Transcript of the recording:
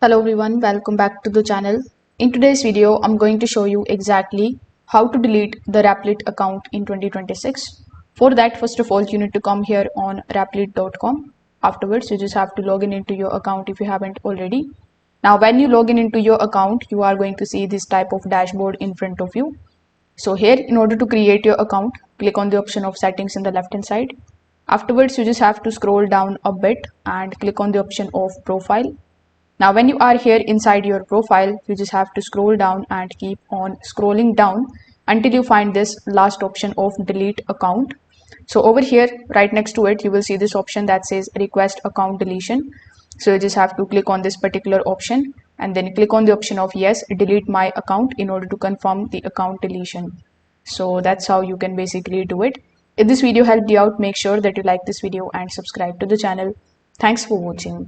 Hello everyone, welcome back to the channel. In today's video, I'm going to show you exactly how to delete the Replit account in 2026. For that, first of all, you need to come here on replit.com. Afterwards, you just have to log in into your account if you haven't already. Now, when you log in into your account, you are going to see this type of dashboard in front of you. So here, in order to create your account, click on the option of settings in the left hand side. Afterwards, you just have to scroll down a bit and click on the option of profile. Now, when you are here inside your profile, you just have to scroll down and keep on scrolling down until you find this last option of delete account. So over here, right next to it, you will see this option that says request account deletion. So you just have to click on this particular option and then click on the option of yes, delete my account in order to confirm the account deletion. So that's how you can basically do it. If this video helped you out, make sure that you like this video and subscribe to the channel. Thanks for watching.